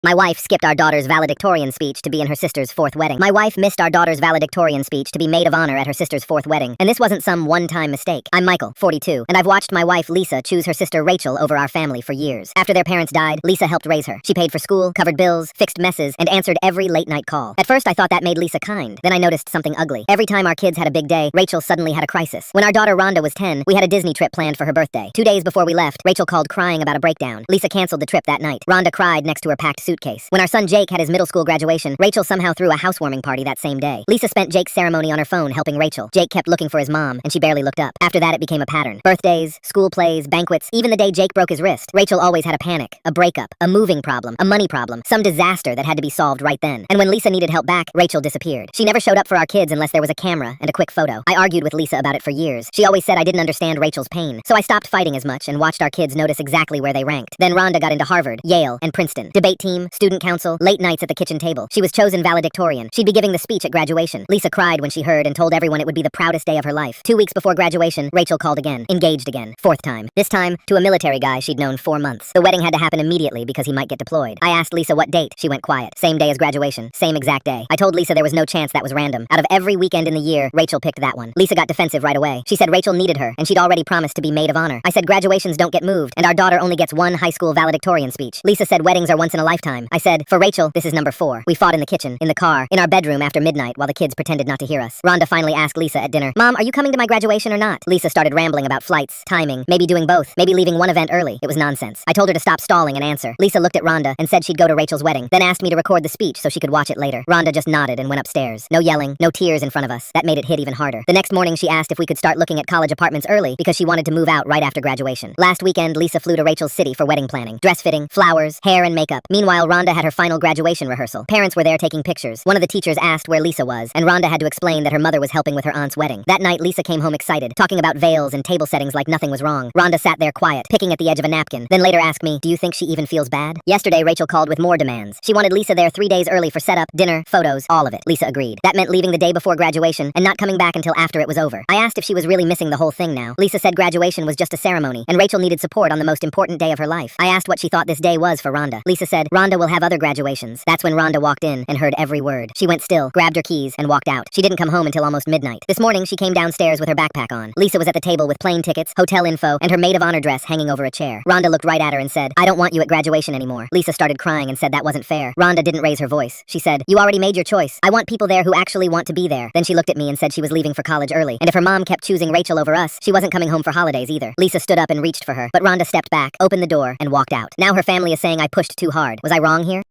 My wife skipped our daughter's valedictorian speech to be in her sister's fourth wedding. My wife missed our daughter's valedictorian speech to be maid of honor at her sister's fourth wedding. And this wasn't some one-time mistake. I'm Michael, 42, and I've watched my wife Lisa choose her sister Rachel over our family for years. After their parents died, Lisa helped raise her. She paid for school, covered bills, fixed messes, and answered every late-night call. At first I thought that made Lisa kind. Then I noticed something ugly. Every time our kids had a big day, Rachel suddenly had a crisis. When our daughter Rhonda was 10, we had a Disney trip planned for her birthday. 2 days before we left, Rachel called crying about a breakdown. Lisa canceled the trip that night. Rhonda cried next to her packed suitcase. When our son Jake had his middle school graduation, Rachel somehow threw a housewarming party that same day. Lisa spent Jake's ceremony on her phone helping Rachel. Jake kept looking for his mom, and she barely looked up. After that, it became a pattern. Birthdays, school plays, banquets, even the day Jake broke his wrist. Rachel always had a panic, a breakup, a moving problem, a money problem, some disaster that had to be solved right then. And when Lisa needed help back, Rachel disappeared. She never showed up for our kids unless there was a camera and a quick photo. I argued with Lisa about it for years. She always said I didn't understand Rachel's pain. So I stopped fighting as much and watched our kids notice exactly where they ranked. Then Rhonda got into Harvard, Yale, and Princeton. Debate team, student council, late nights at the kitchen table. She was chosen valedictorian. She'd be giving the speech at graduation. Lisa cried when she heard and told everyone it would be the proudest day of her life. 2 weeks before graduation, Rachel called again. Engaged again. Fourth time. This time, to a military guy she'd known 4 months. The wedding had to happen immediately because he might get deployed. I asked Lisa what date. She went quiet. Same day as graduation. Same exact day. I told Lisa there was no chance that was random. Out of every weekend in the year, Rachel picked that one. Lisa got defensive right away. She said Rachel needed her, and she'd already promised to be maid of honor. I said graduations don't get moved, and our daughter only gets one high school valedictorian speech. Lisa said weddings are once in a lifetime. I said, for Rachel, this is number 4. We fought in the kitchen, in the car, in our bedroom after midnight while the kids pretended not to hear us. Rhonda finally asked Lisa at dinner, Mom, are you coming to my graduation or not? Lisa started rambling about flights, timing, maybe doing both, maybe leaving one event early. It was nonsense. I told her to stop stalling and answer. Lisa looked at Rhonda and said she'd go to Rachel's wedding, then asked me to record the speech so she could watch it later. Rhonda just nodded and went upstairs. No yelling, no tears in front of us. That made it hit even harder. The next morning she asked if we could start looking at college apartments early because she wanted to move out right after graduation. Last weekend, Lisa flew to Rachel's city for wedding planning, dress fitting, flowers, hair and makeup. Meanwhile, Rhonda had her final graduation rehearsal. Parents were there taking pictures. One of the teachers asked where Lisa was, and Rhonda had to explain that her mother was helping with her aunt's wedding. That night, Lisa came home excited, talking about veils and table settings like nothing was wrong. Rhonda sat there quiet, picking at the edge of a napkin, then later asked me, do you think she even feels bad? Yesterday, Rachel called with more demands. She wanted Lisa there 3 days early for setup, dinner, photos, all of it. Lisa agreed. That meant leaving the day before graduation and not coming back until after it was over. I asked if she was really missing the whole thing now. Lisa said graduation was just a ceremony, and Rachel needed support on the most important day of her life. I asked what she thought this day was for Rhonda. Lisa said, Rhonda will have other graduations. That's when Rhonda walked in and heard every word. She went still, grabbed her keys, and walked out. She didn't come home until almost midnight. This morning, she came downstairs with her backpack on. Lisa was at the table with plane tickets, hotel info, and her maid of honor dress hanging over a chair. Rhonda looked right at her and said, I don't want you at graduation anymore. Lisa started crying and said that wasn't fair. Rhonda didn't raise her voice. She said, you already made your choice. I want people there who actually want to be there. Then she looked at me and said she was leaving for college early, and if her mom kept choosing Rachel over us, she wasn't coming home for holidays either. Lisa stood up and reached for her, but Rhonda stepped back, opened the door, and walked out. Now her family is saying I pushed too hard. Was I wrong here?